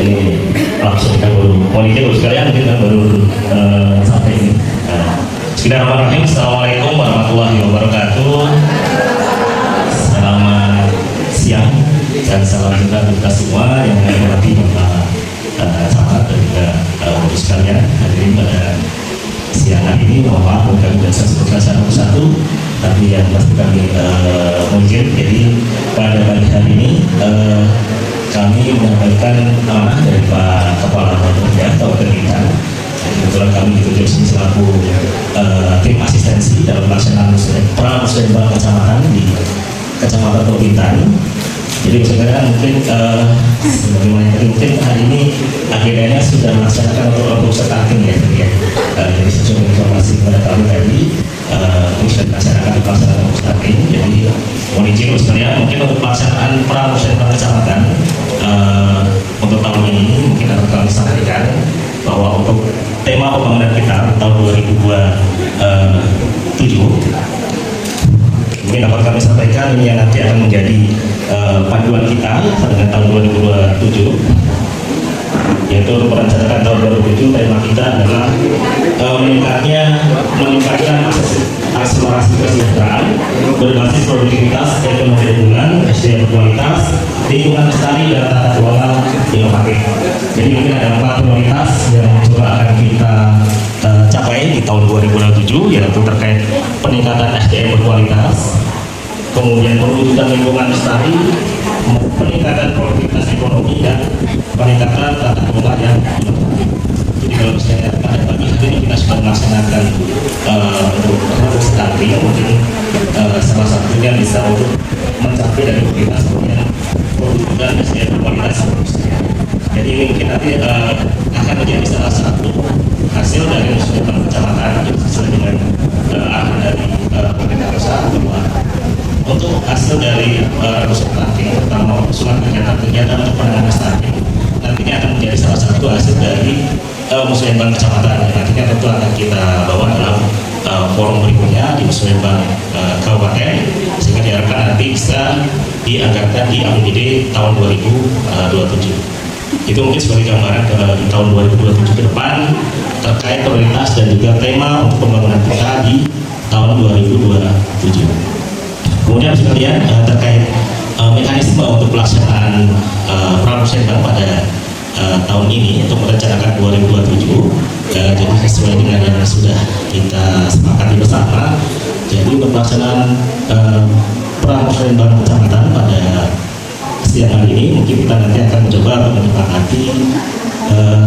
ini langsung kita baru mau izin sekalian kita baru sampai ini. Bismillahirrahmanirrahim. Assalamualaikum warahmatullahi wabarakatuh. Selamat siang dan salam juga kita semua yang menghormati Bapak Camat dan juga Bapak sekalian hadirin pada siang hari ini. Mohon maaf kami tidak sebutkan satu persatu, tapi yang pasti kami mungkin. Jadi pada pagi hari ini kami menyampaikan amanah dari Pak Kepala Bapeda atau Kementan. Kebetulan kami ditunjuk selaku tim asistensi dalam pelaksanaan musyawarah kecamatan di Kecamatan Kementan. Jadi sekarang mungkin sebagaimana yang tadi mungkin hari ini akhirnya sudah melaksanakan untuk starting ya. Jadi sesuai informasi kepada kami tadi sudah melaksanakan pelaksanaan untuk starting. Jadi mohon izin sebenarnya mungkin untuk pelaksanaan pramusyawarah kecamatan untuk tahun ini mungkin akan kami sampaikan bahwa untuk tema pembangunan kita tahun 2027 mungkin dapat kami sampaikan ini yang nanti akan menjadi panduan kita dengan tahun 2027, yaitu merencanakan tahun 2027 tema kita adalah meningkatkan akselerasi kesejahteraan berbasis produktivitas ekonomi lingkungan, SDM berkualitas, lingkungan lestari dan tata kelola inovatif. Jadi mungkin ada 4 prioritas yang coba akan kita capai di tahun 2027, yaitu terkait peningkatan SDM berkualitas, kemudian perwujudan lingkungan lestari, peningkatan produktivitas ekonomi dan peningkatan tata kelola yang inovatif. Jadi kalau misalnya pada pagi hari ini kita sudah melaksanakan untuk starting, mungkin salah satunya bisa untuk mencapai dari kualitas kemudian perwujudan SDM berkualitas. Jadi mungkin nanti akan menjadi salah satu hasil dari musyawarah kecamatan sesuai dengan arahan dari pemerintah pusat bahwa untuk hasil dari stunting, terutama usulan kegiatan-kegiatan untuk penanganan stunting, nantinya akan menjadi salah satu hasil dari musyawarah kecamatan. Nantinya tentu akan kita bawa dalam forum berikutnya di musyawarah kabupaten, sehingga diharapkan nanti bisa dianggarkan di APBD tahun 2027. Itu mungkin sebagai gambaran di tahun 2027 ke depan terkait prioritas dan juga tema untuk pembangunan kita di tahun 2027. Kemudian sekalian terkait mekanisme untuk pelaksanaan pramusyawarah pada tahun ini untuk merencanakan 2027. Jadi sesuai dengan yang sudah kita sepakati bersama. Jadi untuk pelaksanaan pramusyawarah kecamatan pada siang hari ini mungkin kita nanti akan mencoba menyepakati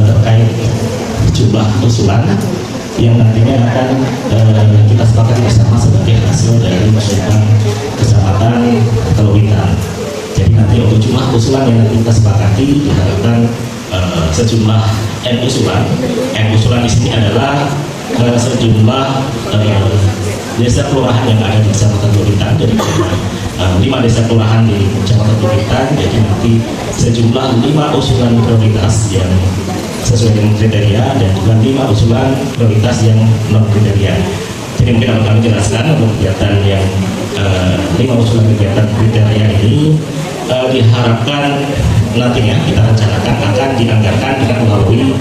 terkait jumlah usulan yang nantinya akan kita sepakati bersama sebagai hasil dari musyawarah kecamatan Kementan. Jadi nanti untuk jumlah usulan yang nanti kita sepakati diharapkan sejumlah N usulan. N usulan di sini adalah sejumlah desa kelurahan yang ada di Kecamatan Kementan. Jadi 5 desa kelurahan di Kecamatan Kementan. Jadi nanti sejumlah 5 usulan prioritas yang sesuai dengan kriteria dan juga 5 usulan prioritas yang non kriteria. Jadi mungkin akan kami jelaskan untuk kegiatan yang 5 usulan kegiatan kriteria ini diharapkan nantinya kita rencanakan akan dianggarkan dengan melalui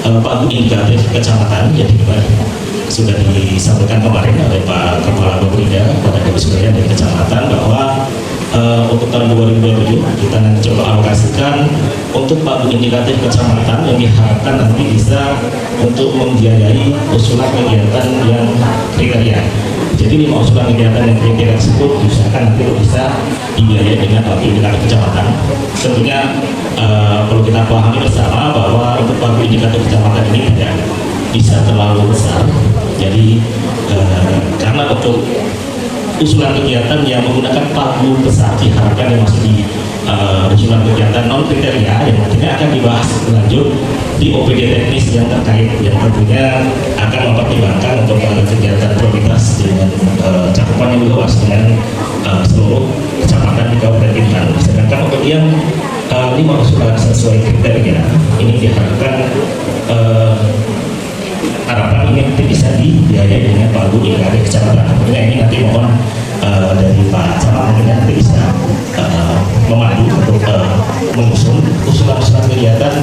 Pagu Indikatif Kecamatan. Jadi sudah disampaikan kemarin oleh Pak Kepala Bapeda kepada Bapak sekalian dari Kecamatan bahwa untuk tahun 2027 kita nanti coba alokasikan untuk Pagu Indikatif Kecamatan yang diharapkan nanti bisa untuk membiayai usulan kegiatan yang kriteria. Jadi 5 usulan kegiatan yang kriteria tersebut diusahakan nanti bisa dibiayai dengan Pagu Indikatif Kecamatan. Tentunya perlu kita pahami bersama bahwa untuk Pagu Indikatif Kecamatan ini tidak bisa terlalu besar. Jadi karena untuk usulan kegiatan yang menggunakan pagu besar diharapkan yang masuk di usulan kegiatan non kriteria yang nantinya akan dibahas lanjut di OPD teknis yang terkait, yang tentunya akan mempertimbangkan untuk kegiatan prioritas dengan cakupan yang luas dengan seluruh kecamatan di Kabupaten Bintan. Sedangkan untuk yang 5 usulan sesuai kriteria ini diharapkan harapan ini nanti bisa dibiayai dengan Pagu Indikatif Kecamatan. Tentunya ini nanti mohon dari Pak Camat mungkin nanti bisa memandu untuk mengusung usulan-usulan kegiatan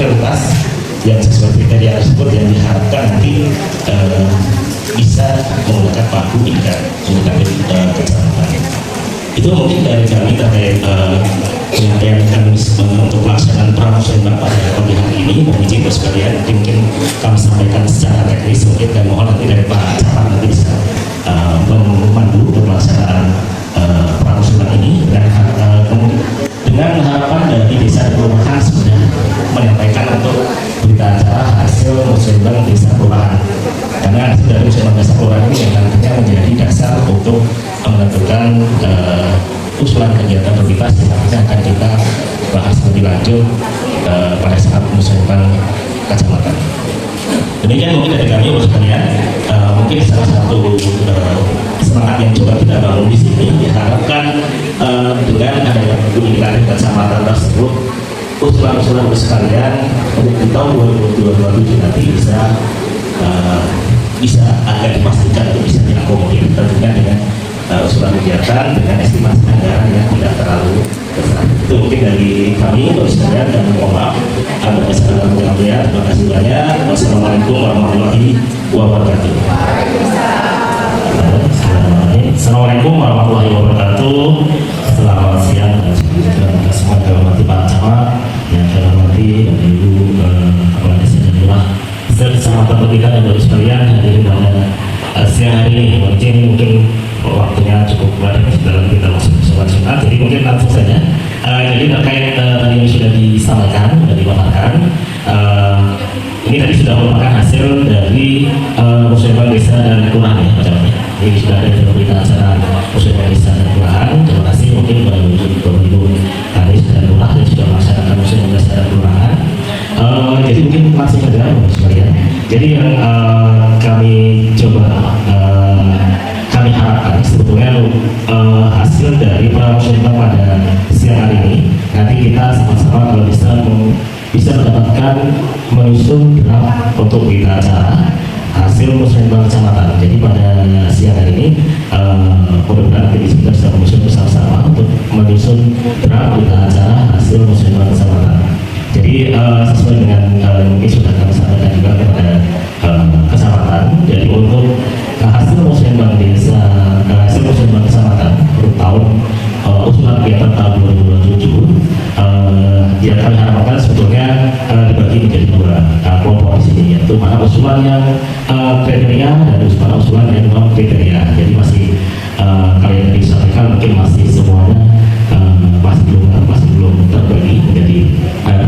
prioritas yang sesuai kriteria tersebut yang diharapkan nanti bisa menggunakan pagu indikatif kecamatan. Itu mungkin dari kami terkait penyampaian mekanisme untuk pelaksanaan pramusim pada pagi hari ini. Mohon izin sekalian, mungkin kami sampaikan secara teknis, mungkin dan mohon nanti dari Pak Camat nanti bisa memandu pelaksanaan pramusim ini dengan harapan dari desa dan kelurahan sudah menyampaikan untuk berita acara hasil musrembang desa kelurahan, karena hasil dari musrembang desa kelurahan ini yang nantinya menjadi dasar untuk menentukan usulan kegiatan prioritas yang nantinya akan kita bahas lebih lanjut pada saat musrembang kecamatan. Demikian mungkin dari kami sekalian, mungkin salah satu semangat yang coba kita bangun di sini diharapkan dengan adanya indikatif kecamatan tersebut, usulan-usulan sekalian untuk di tahun 2027 nanti bisa agak dipastikan itu bisa diakomodir tentunya dengan usulan kegiatan dengan estimasi anggaran yang tidak terlalu besar. Itu mungkin dari kami untuk sekalian, dan mohon maaf atas segala penyampaian. Terima kasih banyak. Wassalamualaikum warahmatullahi wabarakatuh. Assalamualaikum warahmatullahi wabarakatuh. Selamat siang dan semua yang hormati Pak Camat, yang saya hormati Bapak Ibu Kepala Desa dan Lurah, serta pendidikan dan baru sekalian hadirin pada siang hari ini. Mungkin waktunya cukup banyak dalam kita masuk ke sholat Jumat, jadi mungkin langsung saja. Jadi terkait tadi yang sudah disampaikan, sudah dipaparkan, ini tadi sudah merupakan hasil dari musrembang desa dan kelurahan ya Pak Camat. Jadi sudah ada berita acara musrembang desa dan kelurahan. Terima kasih mungkin Bapak Ibu Kadis dan Lurah yang sudah melaksanakan musrembang desa dan kelurahan. Jadi mungkin langsung saja sekalian. Jadi yang kami coba kami harapkan sebetulnya hasil dari pramusim pada siang hari ini nanti kita sama-sama kalau bisa mendapatkan menyusun draft untuk berita acara hasil musrembang kecamatan. Jadi pada siang hari ini mudah-mudahan nanti kita bisa menyusun bersama-sama untuk menyusun draft berita acara hasil musrembang kecamatan. Jadi sesuai dengan mungkin sudah kami sampaikan juga kepada kecamatan. Jadi untuk hasil musrembang desa, hasil musrembang kecamatan untuk tahun usulan kegiatan tahun 2027 yang kami harapkan sebetulnya dibagi menjadi dua kelompok di sini, yaitu mana usulan yang kriteria dan usulan yang non kriteria. Jadi masih kalian tadi sampaikan mungkin masih semuanya masih belum terbagi menjadi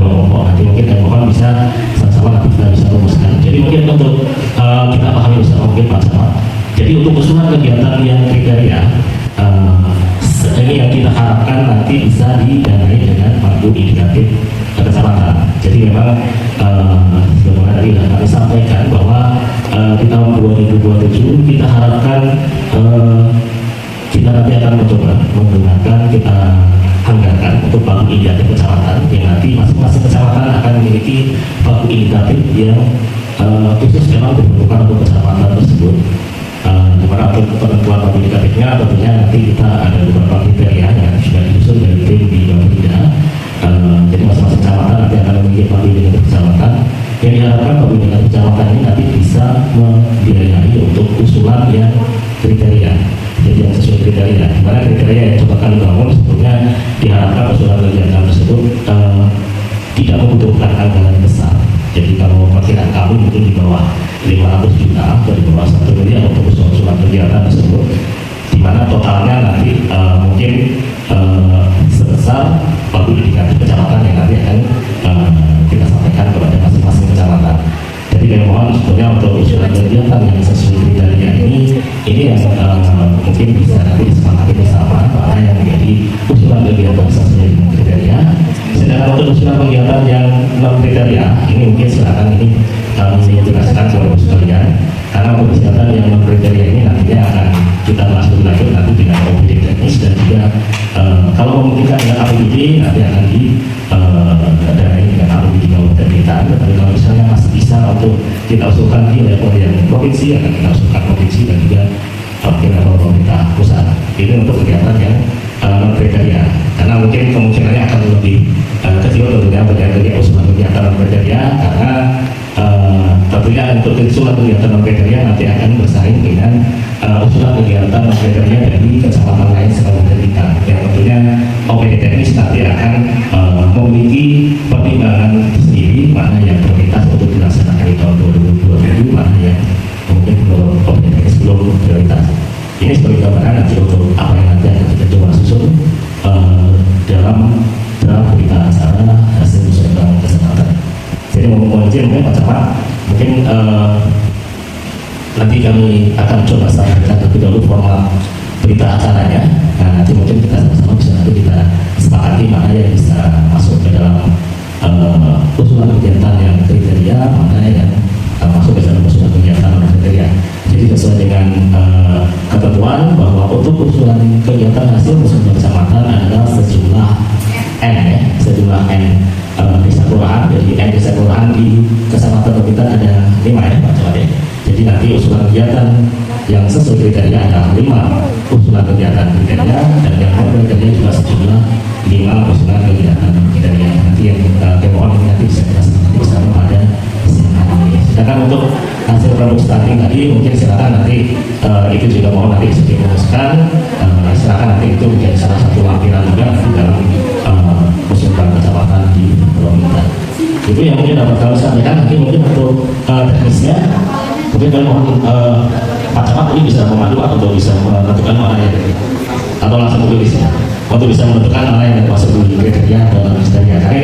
dua kelompok. Nanti mungkin kami mohon bisa sama-sama nanti kita bisa rumuskan. Jadi mungkin untuk kita pahami bersama mungkin Pak Camat. Jadi untuk usulan kegiatan yang kriteria ini yang kita harapkan nanti bisa didanai dengan pagu indikatif kecamatan. Jadi memang sebagaimana tadi kami sampaikan bahwa di tahun 2027 kita harapkan kita nanti akan mencoba menggunakan, kita anggarkan untuk pagu indikatif kecamatan yang nanti masing-masing kecamatan akan memiliki pagu indikatif yang khusus memang diperlukan untuk kecamatan tersebut. Dimana untuk penentuan pagu indikatifnya tentunya nanti kita ada beberapa kriteria yang sudah disusun dari tim di Bapeda. Jadi masing-masing kecamatan nanti akan memiliki pagu indikatif kecamatan yang diharapkan pagu indikatif kecamatan ini nanti bisa membiayai untuk usulan yang kriteria. Jadi yang sesuai kriteria, dimana kriteria yang coba kami bangun sebetulnya diharapkan usulan kegiatan tersebut tidak membutuhkan anggaran besar. Jadi kalau perkiraan kami mungkin di bawah 500 juta atau di bawah 1 miliar untuk usulan kegiatan tersebut, di mana totalnya nanti mungkin sebesar pagu indikatif kecamatan yang nanti akan kita sampaikan kepada masing-masing kecamatan. Jadi kami mohon sebetulnya untuk usulan kegiatan yang sesuai kriteria ini yang mungkin bisa nanti disepakati bersama mana yang menjadi usulan kegiatan sesuai dengan kriteria. Sedangkan untuk usulan kegiatan yang non kriteria ini mungkin silakan ini kami jelaskan kepada sekalian, karena untuk kegiatan yang non kriteria ini nantinya akan kita bahas lebih lanjut nanti dengan OPD teknis dan juga kalau memungkinkan dengan APBD nanti akan didanai dengan APBD kabupaten kita. Tapi kalau misalnya masih bisa untuk kita usulkan di level yang provinsi, akan kita usulkan provinsi dan juga level pemerintah pusat. Ini untuk kegiatan yang non kriteria, karena mungkin kemungkinannya akan lebih kecil resiko tentunya terkait usulan kegiatan non kriteria, karena tentunya untuk usulan kegiatan non kriteria nanti akan bersaing dengan usulan kegiatan non kriteria dari kecamatan lain sekabupaten kita, yang tentunya OPD teknis nanti akan memiliki pertimbangan sendiri mana yang prioritas untuk dilaksanakan di tahun 2020, mana yang mungkin OPD teknis belum prioritas. Ini sebagai gambaran nanti untuk apa yang nanti akan kita coba susun dalam berita acara hasil musyawarah kesepakatan. Jadi mohon izin mungkin Pak Camat, mungkin nanti kami akan coba sampaikan terlebih dahulu format berita acaranya. Nah, nanti mungkin kita sama-sama bisa nanti kita sepakati mana yang bisa masuk ke dalam usulan kegiatan yang kriteria, mana yang masuk ke dalam usulan kegiatan non kriteria. Jadi sesuai dengan ketentuan bahwa untuk usulan kegiatan hasil musyawarah kecamatan adalah sejumlah N, ya, sejumlah N desa kelurahan. Jadi N desa kelurahan di kecamatan kita ada 5, ya Pak Camat, ya. Jadi nanti usulan kegiatan yang sesuai kriteria ada 5 usulan kegiatan kriteria, dan yang non kriteria juga sejumlah 5 usulan kegiatan kriteria. Nanti yang kita mohon nanti bisa kita sepakati bersama pada siang ini. Sedangkan untuk hasil produk starting tadi mungkin silakan nanti itu juga mohon nanti bisa dirumuskan, silakan nanti itu menjadi salah satu lampiran juga di dalam musyawarah kecamatan di Pulau Mintan. Itu yang mungkin dapat kami sampaikan. Nanti mungkin untuk teknisnya mungkin kami mohon Pak Camat ini bisa memandu atau bisa menentukan mana yang atau langsung tulis ya, untuk bisa menentukan mana yang masuk di kriteria dan kriteria. Karena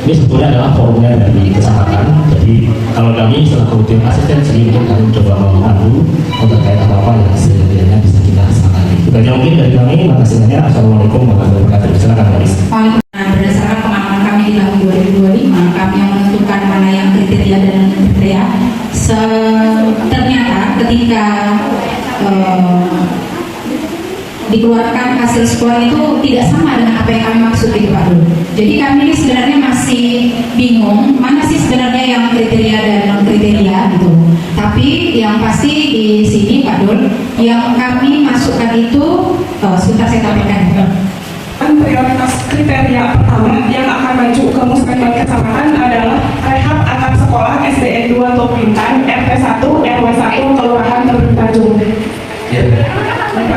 ini sebetulnya adalah forumnya dari kecamatan. Jadi kalau kami selaku tim asistensi mungkin kami coba memandu terkait apa-apa yang sekiranya bisa kita sepakati. Itu aja mungkin dari kami. Makasih banyak. Assalamualaikum warahmatullahi wabarakatuh. Silakan Pak Ris. Berdasarkan pengalaman kami di tahun 2025, kami yang menentukan mana yang kriteria dan non kriteria. Ternyata ketika dikeluarkan hasil skor itu tidak sama dengan apa yang kami maksud itu Pak Dul. Jadi kami ini sebenarnya masih bingung mana sih sebenarnya yang kriteria dan non kriteria gitu. Tapi yang pasti di sini Pak Dul, yang kami masukkan itu sebentar saya sampaikan. Prioritas kriteria pertama yang akan maju ke musyawarah kecamatan adalah rehab anak sekolah SDN 2 Tok Bintan RT 1 RW 1 Kelurahan Tebing Tanjung.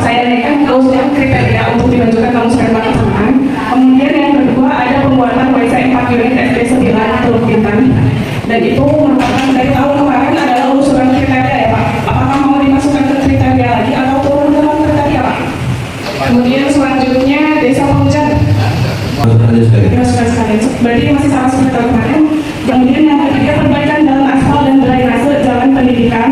Saya naikkan ke usulan kriteria untuk dimajukan ke musyawarah kecamatan. Kemudian yang kedua ada pembuatan WC 4 unit SD 9 Teluk Bintan, dan itu merupakan dari tahun kemarin adalah usulan kriteria ya Pak. Apakah mau dimasukkan ke kriteria lagi atau turun dalam kriteria Pak? Kemudian selanjutnya desa Pengjan. Berarti masih sama seperti tahun kemarin. Kemudian yang ketiga perbaikan jalan aspal dan drainase jalan pendidikan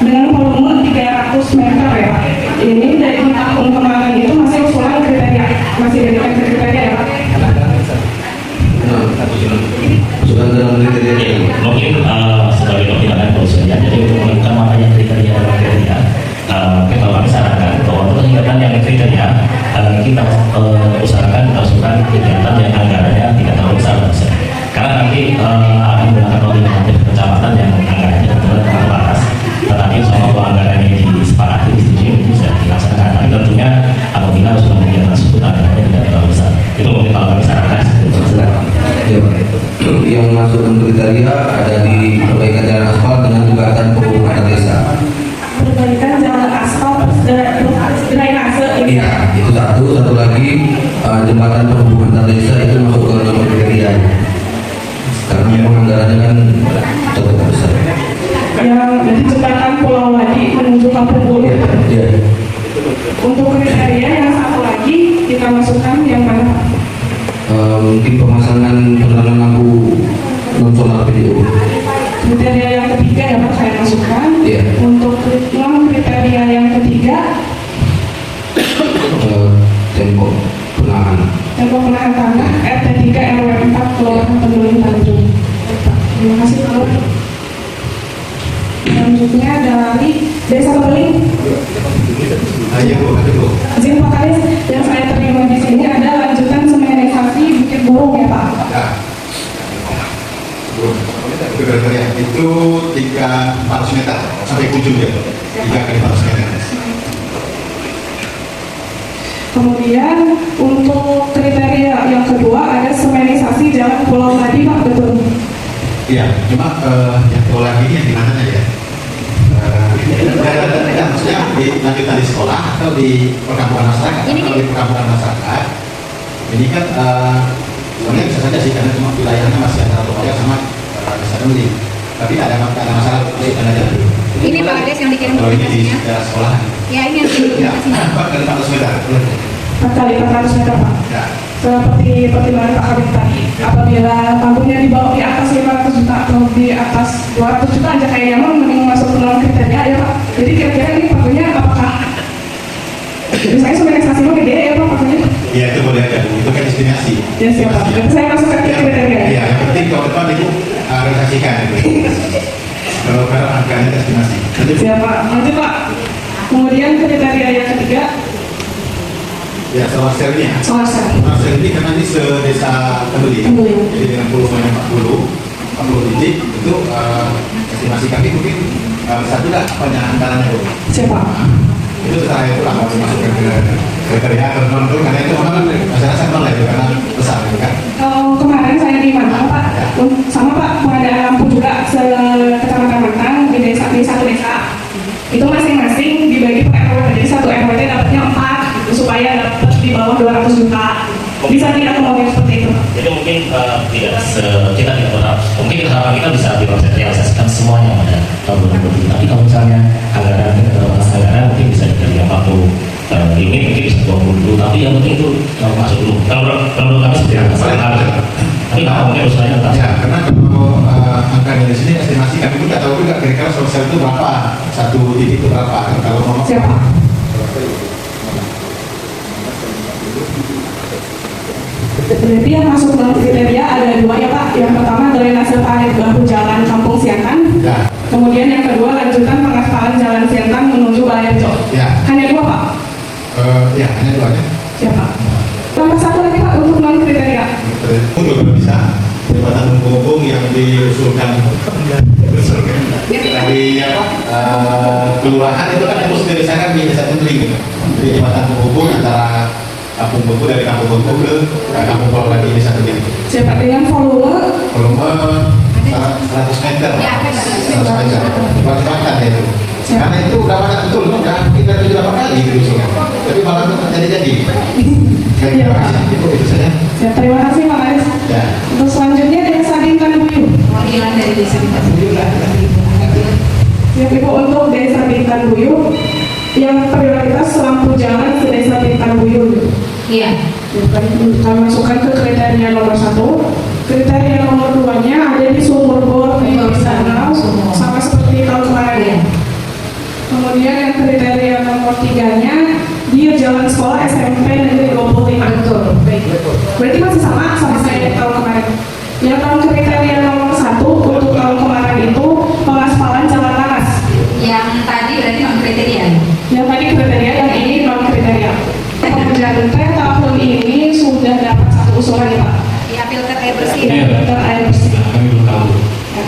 dengan volume 300 meter ya Pak. Ini dari tahun kemarin itu masih usulan kriteria, masih dari kriteria ya Pak. Usulan dalam kriteria mungkin sebagai pertimbangan usulnya. Jadi untuk menentukan mana yang kriteria dan kriteria, kita kami sarankan bahwa untuk kegiatan yang kriteria kita usahakan usulkan kegiatan yang anggarannya tidak terlalu besar, karena nanti akan menggunakan nominatif kecamatan yang anggarannya kebetulan terbatas, tetapi sama bahwa anggarannya disepakati disetujui bisa dilaksanakan. Tapi tentunya apabila usulan kegiatan tersebut anggarannya tidak terlalu besar, itu mungkin kalau kami sarankan. Yang masuk ke kriteria ada di perbaikan jalan aspal dengan jembatan penghubungan desa. Perbaikan jalan aspal drainase ini. Iya, itu satu lagi jembatan penghubungan desa itu masuk ke dalam kriteria. Karena memang anggarannya kan cukup besar. Yang dari jembatan Pulau Wadi menuju Kampung Bulu. Iya. Untuk kriteria yang satu lagi kita masukkan yang mana? Mungkin pemasangan penerangan lampu non solar PDU. Kriteria yang ketiga yang saya masukkan. Iya. Untuk kriteria yang ketiga tembok penahan tanah RT 3 RW 4 Kelurahan Tebing Tanjung. Terima kasih Pak. Selanjutnya dari Desa Beling. Izin Pak Kadis, yang saya terima di sini ada lanjutan semenisasi Bukit Burung ya Pak. Itu 300 meter sampai ujung ya, 3 kali 400 meter. Kemudian untuk kriteria yang kedua ada semenisasi jalan Pulau Madi Pak, betul? Iya, cuma yang kalau lagi ini yang di mana ya? Tidak, maksudnya di lanjutan di sekolah atau di perkampungan masyarakat? Kalau di perkampungan masyarakat, ini kan sebenarnya bisa saja sih karena cuma wilayahnya masih antara Topaya sama Desa Demling. Tapi ada masalah di tanah jati. Ini Pak Ades yang dikirim Kalau ini di komunikasinya. daerah sekolahan. Ya ini yang dikirim Ya, komunikasinya. Pak, dari 400 meter. 4 kali 400 meter Pak. Ya. Seperti pertimbangan Pak Kabit tadi, apabila kampungnya di bawah di atas 500 juta atau di atas 200 juta aja kayaknya mending masuk ke dalam kriteria ya Pak. Jadi kira-kira ini pakunya apakah misalnya semenisasi mah gede ya Pak pakunya? Ya itu boleh aja, itu kan estimasi. Ya siapa? Jadi saya masuk ke kriteria. Iya, yang penting kalau depan itu realisasikan itu. Kalau angkanya estimasi. Siapa? Nanti Pak. Kemudian kriteria yang ketiga, Ya, solar cell ini ya. solar cell. Solar cell ini karena ini se-desa Tembeli. Jadi dengan volumenya 40 titik itu estimasi kami mungkin satu lah apanya anggarannya itu. Siapa? Itu setelah itu lah harus masuk ke kriteria atau non karena itu memang masyarakat non lah itu karena besar itu kan. Kalau kemarin saya di Mantang Pak, sama Pak pengadaan lampu juga se-kecamatan Mantang di satu desa. Itu masing-masing dibagi per RW, jadi satu RW dapatnya 4 gitu, supaya dapat di bawah 200 juta. Bisa tidak kemudian seperti itu? Jadi mungkin kita tidak berharap, mungkin harapan kita bisa direalisasikan semuanya pada tahun 2020. Tapi kalau misalnya anggaran anggaran mungkin bisa dari 40 ini mungkin bisa 20 dulu. Tapi yang penting itu masuk dulu. Kalau menurut kami seperti apa? Tapi nggak mungkin usulnya tetap. Ya, karena kalau angka dari sini estimasi kami pun nggak tahu juga kira-kira solar cell itu berapa, satu titik itu berapa. Kalau mau Siapa? Berarti yang masuk dalam kriteria ada 2 ya Pak. Yang pertama drainase parit bahu jalan Kampung Siantan. Ya. Kemudian yang kedua lanjutan pengaspalan jalan Siantan menuju Balai Rejo. Ya. Hanya 2 Pak. Ya, hanya 2 aja. Siapa? Tambah 1 lagi Pak untuk non kriteria. Itu juga bisa jembatan penghubung yang diusulkan dari kelurahan itu kan harus dirisakan di desa Tembling gitu. Jadi jembatan penghubung antara Kampung Bengku dari Kampung Bengku ke Kampung Pulau Ladi desa Tembling. Siapa dengan volume? Volume 100 meter. 100 meter. Percepatan ya itu. Karena itu udah banyak betul, udah kita 7-8 kali diusulkan. Tapi malah itu terjadi. Terima kasih. Itu saja. Ya, terima kasih Pak Aris. Ya. Untuk selanjutnya Desa Bintan Buyung. Perwakilan dari Desa Bintan Buyung. Ya Ibu, untuk Desa Bintan Buyung yang prioritas lampu jalan ke Desa Bintan Buyung. Iya. Kami masukkan ke kriteria nomor 1. Kriteria nomor 2-nya ada di sumur bor di sana, sama seperti tahun kemarin ya. Kemudian yang kriteria nomor 3-nya di jalan sekolah SMP Negeri 25. Betul. Baik. Berarti masih sama saya tahun kemarin. Yang tahun kriteria nomor 1 untuk tahun kemarin itu pengaspalan jalan laras. Yang tadi berarti non kriteria. Yang tadi kriteria, yang ini non kriteria. Pengerjaan teh tahun ini sudah dapat 1 usulan ya Pak. Ya filter air bersih. Ya, filter air bersih. Kami belum tahu.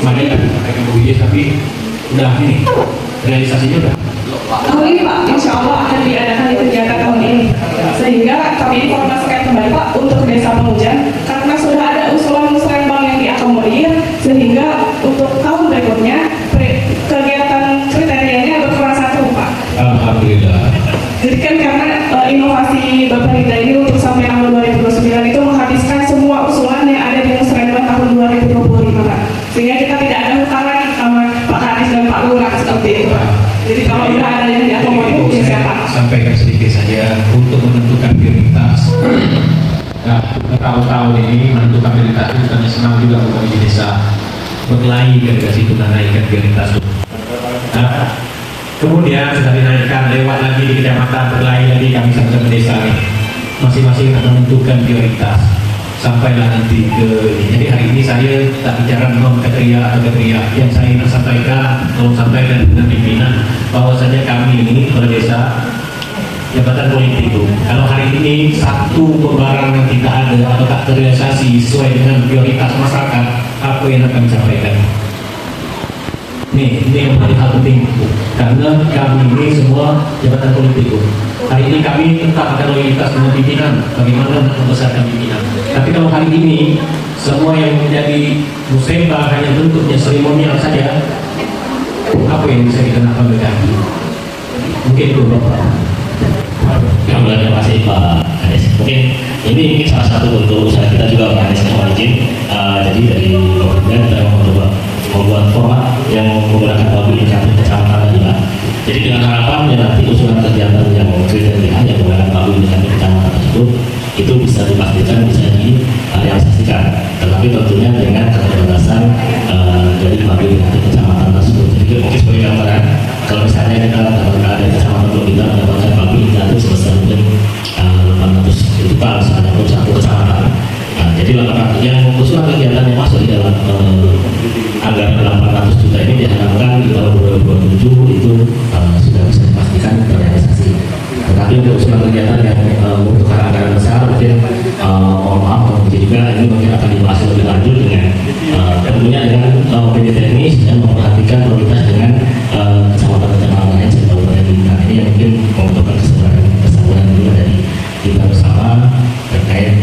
Mana kan mereka beruji tapi udah ini realisasinya udah. Tahun ini Pak, insya Allah akan diadakan di kegiatan tahun ini. Sehingga kami informasikan kembali Pak untuk Desa Pengujan karena sudah ada usulan-usulan bank yang diakomodir, sehingga untuk tahun berikutnya kegiatan kriterianya berkurang 1 Pak. Alhamdulillah. Jadi kan karena inovasi Bapak Rida ini untuk sampai tahun 2029 itu menghabiskan semua usulan yang ada di musrenbang tahun 2025 Pak. Sehingga kita tidak ada hutang lagi sama Pak Kadis dan Pak Lurah seperti itu Pak. Jadi kalau sudah ada yang diakomodir, ya siapa? Sampaikan sedikit saja untuk menentukan prioritas. Nah, tahun-tahun ini menentukan prioritas itu karena senang juga untuk di desa berkelahi dari situ dan naikkan prioritas. Nah, kemudian sudah dinaikkan lewat lagi di kecamatan berkelahi lagi kami sampai ke desa nih. Masing-masing akan menentukan prioritas sampailah nanti ke jadi hari ini saya tak bicara non kriteria atau kriteria yang saya ingin sampaikan tolong sampaikan dengan pimpinan bahwa saja kami ini pada desa jabatan politik itu kalau hari ini satu pembarangan yang tidak ada atau tak terrealisasi sesuai dengan prioritas masyarakat apa yang akan disampaikan Nih, ini yang paling hal penting karena kami ini semua jabatan politik. Hari ini kami tetap akan loyalitas dengan pimpinan, bagaimana membesarkan pimpinan. Tapi kalau hari ini semua yang menjadi musembah hanya bentuknya seremonial saja, apa yang bisa kita lakukan? Mungkin itu Bapak. Terima kasih Pak Anies. Mungkin salah satu bentuk usaha kita juga Pak Anies mohon izin. Jadi dari Kementerian kita mencoba membuat format yang menggunakan babu indikator kecamatan tadi Pak. Jadi dengan harapan ya nanti usulan kegiatan yang kriteria yang menggunakan babu indikator kecamatan tersebut itu bisa dipastikan bisa direalisasikan. Tetapi tentunya dengan keterbatasan dari babu indikator kecamatan tersebut. Jadi mungkin sebagai gambaran kalau misalnya kita mendapatkan ada kecamatan belum kita mendapatkan babu indikator sebesar mungkin 800 juta misalnya untuk satu kecamatan. Jadi 800 yang usulan kegiatan yang masuk di dalam anggaran 800 juta ini diharapkan di tahun 2027 itu sudah bisa dipastikan terrealisasi. Tetapi untuk usulan kegiatan yang membutuhkan anggaran besar mungkin mohon maaf juga ini mungkin akan dibahas lebih lanjut dengan tentunya dengan PD teknis dan memperhatikan prioritas dengan kecamatan-kecamatan lain serta kabupaten Bintan ini yang mungkin membutuhkan kesabaran dulu dari kita bersama terkait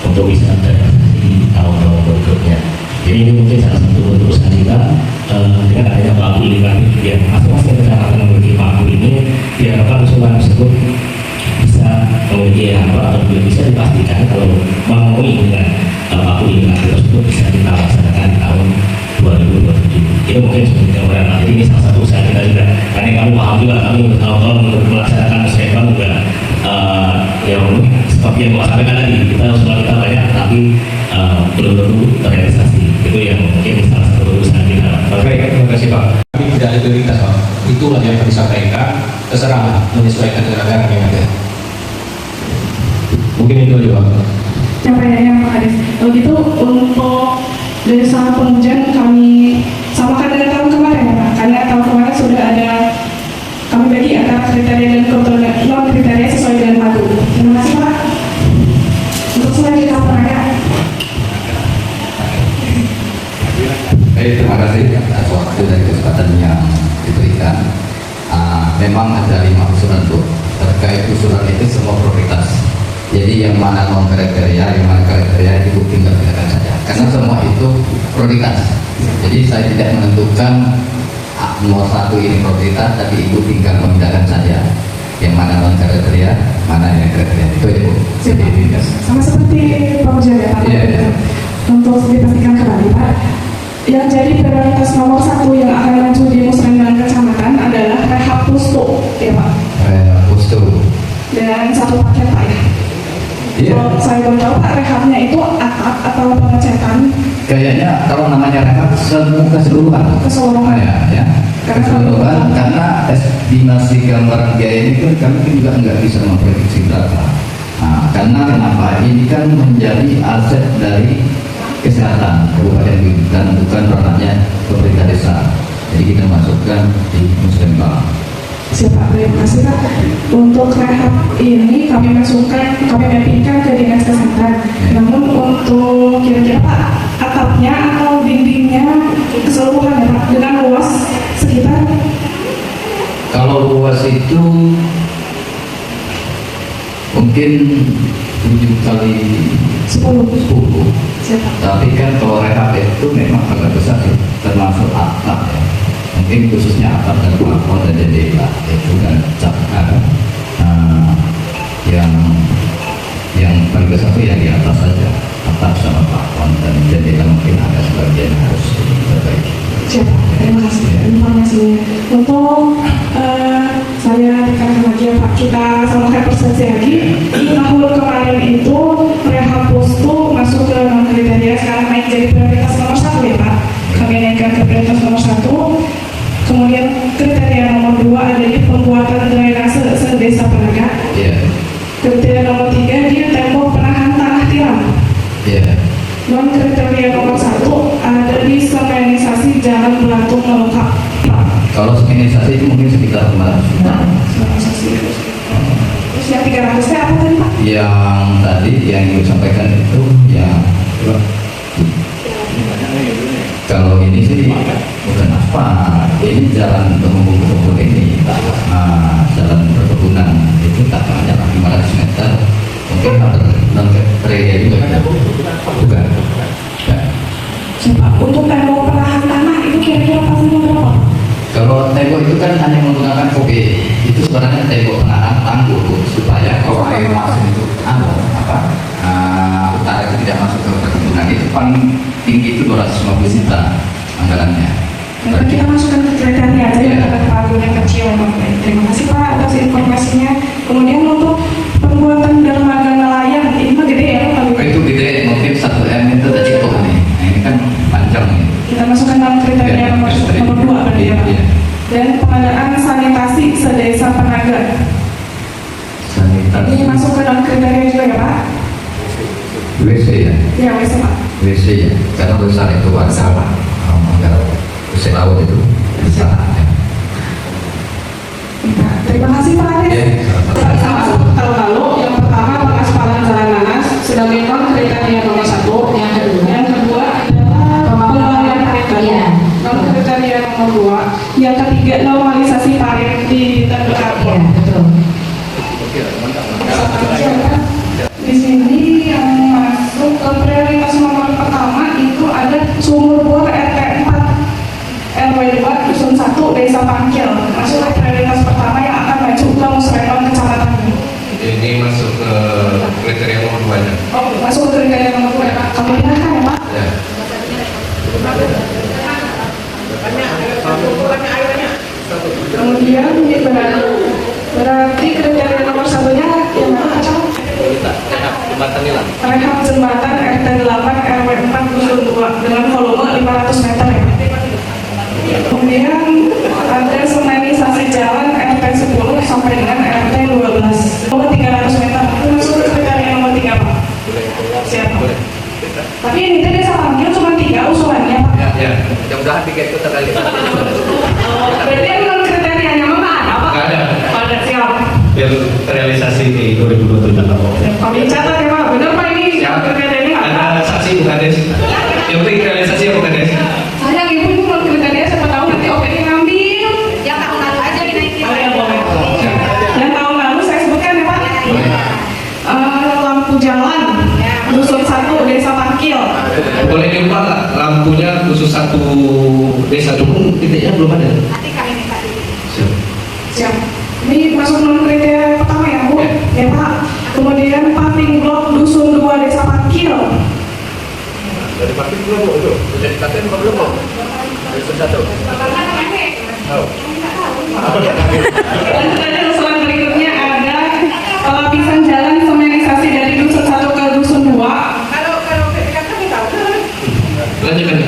untuk bisa terrealisasi di tahun-tahun berikutnya. Jadi ini mungkin salah satu bentuk usaha kita dengan adanya baku indikatif yang masing-masing kecamatan memiliki baku ini diharapkan usulan tersebut bisa memiliki harapan atau bisa dipastikan kalau memenuhi dengan baku indikatif tersebut bisa kita laksanakan di tahun 2027. Itu mungkin seperti gambaran. Jadi ini salah satu usaha kita juga. Karena kami paham juga kami bertahun-tahun untuk melaksanakan musyawarah juga yang seperti yang Bapak sampaikan tadi kita usulan kita banyak tapi belum tentu terrealisasi. Itu yang mungkin salah satu usaha kita. Baik, terima kasih Pak. Kami tidak ada prioritas Pak. Itulah yang kami sampaikan. Terserah menyesuaikan dengan anggaran yang ada. Mungkin itu aja Pak. Yang Pak Anies. Kalau gitu untuk dari sama pengujian kami samakan dengan tahun kemarin ya Pak. Karena tahun kemarin sudah ada kami bagi antara kriteria dan kebetulan non kriteria sesuai dengan madu. Terima kasih Pak. Untuk selanjutnya Pak Raya. Baik, terima kasih atas waktu dan kesempatan yang diberikan. Memang ada 5 usulan tuh. Terkait usulan itu semua prioritas. Jadi yang mana non kriteria, yang mana kriteria itu tinggal kerjakan saja. Karena semua itu prioritas. Jadi saya tidak menentukan nomor 1 ini prioritas, tapi ibu tinggal memindahkan saja. Yang mana non kriteria, mana yang kriteria itu ibu. Jadi Sama seperti Pak Mujahid ya Pak. Iya. Untuk dipastikan kembali Pak. Yang jadi prioritas nomor 1 yang akan maju di musrenbang kecamatan adalah rehab pustu ya Pak. Pustu. Dan 1 paket Pak ya. Iya. Kalau saya boleh tahu Pak, rehabnya itu atap atau pengecatan? Kayaknya kalau namanya rehab keseluruhan. Keseluruhan. Ya. Keseluruhan karena estimasi gambaran biaya ini kan kami juga nggak bisa memprediksi berapa. Nah, karena kenapa? Ini kan menjadi aset dari kesehatan Kabupaten Bintan, bukan ranahnya pemerintah desa. Jadi kita masukkan di musrenbang. Siapa? Terima kasih Pak. Untuk rehab ini kami masukkan, kami mappingkan ke dinas kesehatan. Namun untuk kira-kira Pak, atapnya atau dindingnya keseluruhan ya Pak, dengan luas sekitar? Kalau luas itu mungkin 7 kali 10. 10. Siapa? Tapi kan kalau rehab itu memang agak besar ya, termasuk atap ya. Mungkin khususnya atap dan plafon dan jendela itu kan cat yang paling besar itu yang di atas saja, atap sama plafon dan jendela mungkin ada sebagian harus diperbaiki. Siapa? Terima kasih informasinya. Untuk saya tekankan lagi ya Pak, kita samakan persepsi lagi. Di tahun kemarin itu rehab pustu masuk ke non kriteria, sekarang naik jadi prioritas nomor 1 ya Pak. Kami naikkan ke prioritas nomor 1. Kemudian kriteria nomor 2 adalah pembuatan drainase se-desa Penaga. Iya. Kriteria nomor 3 dia tembok penahan tanah tiram. Iya. Non kriteria nomor 1 ada di semenisasi jalan Belatung melengkap. Kalau semenisasi itu mungkin sekitar 400 juta. Terus yang 300 apa tadi Pak? Yang tadi yang disampaikan itu yang Kalau ini sih bukan apa, ini jalan untuk mengumpul ini, jalan perkebunan itu taknya 500 meter, mungkin non kriteria juga ya? Bukan. Ya. Pak, untuk tembok perahan tanah itu kira-kira pastinya berapa? Kalau tembok itu kan hanya menggunakan kopi, itu sebenarnya tembok penahan tanggul supaya kalau air masuk itu utara itu tidak masuk ke perkebunan. Itu paling tinggi itu 250 juta anggarannya. Nanti kita masukkan ke kriteria aja ya, kata Pak Agung yang kecil. Terima kasih Pak atas informasinya. Kemudian untuk pembuatan dermaga nelayan, ini mah gede ya Pak? Itu gede, mungkin 1 M itu tak cukup nih. Nah, ini kan panjang nih. Kita masukkan dalam kriteria nomor 2 berarti ya Pak. Iya. Dan pengadaan sanitasi sedesa Penaga. Sanitasi. Ini masuk ke dalam kriteria juga ya Pak? WC ya? Ya WC Pak. WC ya, karena besar itu warga WC laut itu besar. Nah, terima kasih Pak Ades. Ya. Tahun lalu yang pertama pengaspalan jalan nanas sudah memang kriteria nomor 1. Yang kedua adalah pembangunan kriteria. Kriteria nomor 2. Yang ketiga normalisasi parit di Iya, Tenggerabon. betul. Di sini yang masuk ke prioritas nomor pertama itu ada sumur bor RT 4 RW 2 Dusun 1 Desa Pangkil. Masuk ke prioritas pertama yang akan maju ke musrembang kecamatan ini. Ini masuk ke kriteria nomor 2 nya. Oh, masuk ke kriteria nomor 2 ya Pak. Kami kan ya Pak. Ya. Kemudian berarti kriteria nomor 1-nya yang mana Pak? Jembatan Nilam. Rehab jembatan RT 8 RW 4 Dusun 2 dengan volume 500 meter ya. Kemudian ada semenisasi jalan RT 10 sampai dengan RT 12 volume 300 meter. Itu masuk ke kriteria nomor 3 Pak. Siap. Tapi ini tadi saya panggil cuma 3 usulannya Pak. Ya. Mudah-mudahan 3 itu terrealisasi. Berarti yang non kriterianya mana ada Pak? Nggak ada. Pada siap. Biar terrealisasi di 2027 tahun. Kami catat ya Pak. Benar Pak ini yang kriterianya ada. Ada saksi bukan Des? Yang penting realisasi ya bukan Des? Saya ibu itu non kriteria siapa tahu nanti OPD ngambil. Yang tahun lalu aja dinaikin. Yang tahun lalu saya sebutkan ya Pak. Lampu jalan Dusun 1 Desa Pangkil. Boleh diubah nggak lampunya khusus 1 desa dukung titiknya belum ada. Nanti kami minta dulu. Siap. Siap. Ini masuk non kriteria pertama ya Bu. Ya Pak. Kemudian Pating Blok Dusun 2 Desa Pangkil. Dari parkir belum Bu itu. Sudah dikatain apa belum Bu? Dari satu. Dan tadi usulan berikutnya ada pelapisan jalan semenisasi dari Dusun 1 ke Dusun 2. Lanjutkan.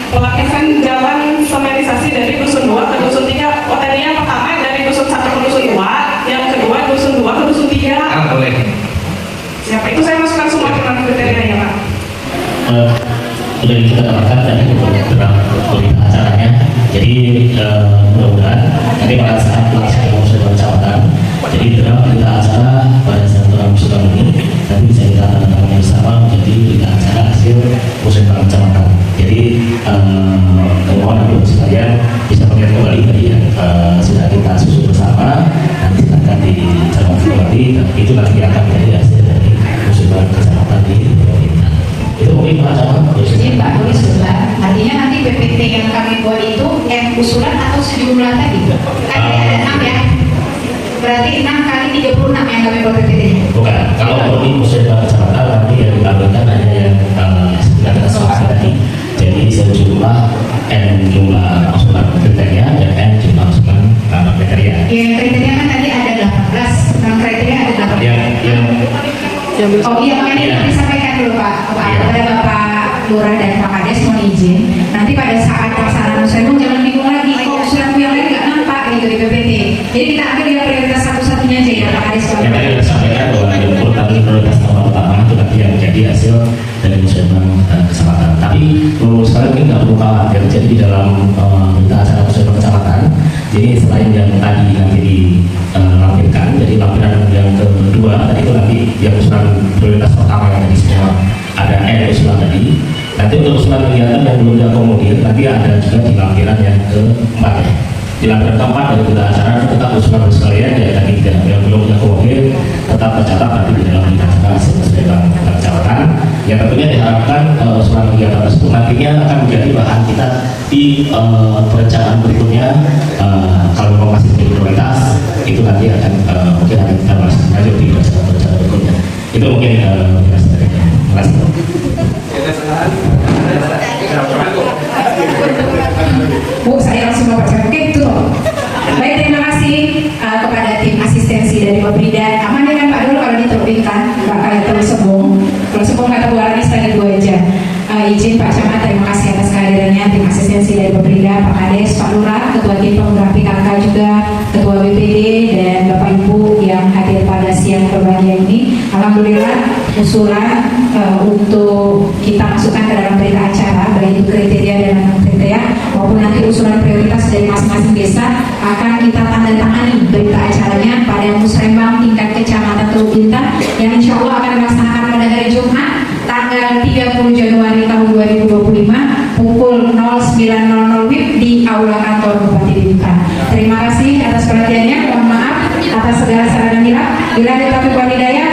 Pelapisan jalan semenisasi dari Dusun 2 ke Dusun 3. Oh tadi yang pertama dari Dusun 1 ke Dusun 2, yang kedua Dusun 2 ke Dusun 3. Boleh. Siapa itu saya masukkan semua ke dalam kriterianya Pak. Sudah kita dapatkan tadi beberapa berita acaranya. Jadi mudah-mudahan nanti pada saat pelaksanaan musyawarah kecamatan, jadi draft berita acara pada saat musyawarah ini nanti bisa kita tanda tangan bersama menjadi berita acara hasil musyawarah kecamatan. Jadi mohon untuk sekalian bisa melihat kembali tadi ya, sudah kita susun bersama, nanti akan dicermati kembali dan itu nanti akan menjadi hasil dari musyawarah kecamatan di Provinsi. Itu mungkin Pak Camat. Jadi Pak Boris usulan, artinya nanti PPT yang kami buat itu yang usulan atau sejumlah tadi? Kan ada 6 ya? Berarti 6 kali 36 yang kami buat PPT-nya? Bukan, kalau di musyawarah kecamatan nanti yang dikabulkan hanya yang sudah kita sepakati tadi. Jadi sejumlah N jumlah masukan kriteria dan N jumlah masukan kriteria. Yang kriteria kan tadi ada 18, non kriteria ada 18. Oh iya, makanya disampaikan dulu Pak kepada Bapak Lurah dan Pak Kades mohon izin. Nanti pada saat pelaksanaan musyawarah jangan bingung lagi, kok usulan yang lain nggak nampak gitu di PPT. Jadi kita ambil yang prioritas satu-satunya aja ya Pak Kades. Yang tadi kita sampaikan bahwa yang prioritas nomor utama itu nanti yang menjadi hasil dari musyawarah kecamatan. Tapi menurut saya ini nggak perlu khawatir. Jadi di dalam berita acara musyawarah kecamatan, jadi selain yang tadi nanti dilampirkan, jadi lampiran yang kedua tadi itu nanti yang usulan prioritas pertama yang tadi semua ada usulan tadi Nanti untuk usulan kegiatan yang belum diakomodir, nanti ada juga di lampiran yang keempat ya. Di lampiran keempat dari berita acara tetap usulan sekalian ya, tadi yang belum diakomodir tetap tercatat nanti di dalam berita acara sesuai dengan catatan. Ya tentunya diharapkan usulan kegiatan tersebut nantinya akan menjadi bahan kita di perencanaan berikutnya. Kalau memang masih menjadi prioritas, itu nanti akan mungkin akan kita bahas lanjut di perencanaan berikutnya. Itu mungkin terima kasih. Bu, saya langsung membaca. Oke, itu. Baik, terima kasih kepada tim asistensi dari Baprida. Aman ya kan Pak Dul kalau diterbitkan, nggak kayak terus sebung. Kalau sebung kata Bu Aranis tadi 2 aja. Izin Pak Camat, terima kasih atas kehadirannya tim asistensi dari Baprida, Pak Kades, Pak Lurah, Ketua Tim Penggerak PKK juga, Ketua BPD dan Bapak Ibu yang hadir pada siang berbahagia ini. Alhamdulillah usulan untuk kita masukkan ke dalam berita acara, baik itu kriteria dan non-kriteria maupun nanti usulan prioritas dari masing-masing desa akan kita tanda tangani berita acaranya pada Musrembang tingkat kecamatan Teluk Bintang yang insya Allah akan dilaksanakan pada hari Jumat tanggal 30 Januari tahun 2025 pukul 09.00 WIB di Aula Kantor Bupati Bintang. Terima kasih atas perhatiannya, mohon maaf atas segala saran dan hilaf. Bila ada taufiq wal hidayah,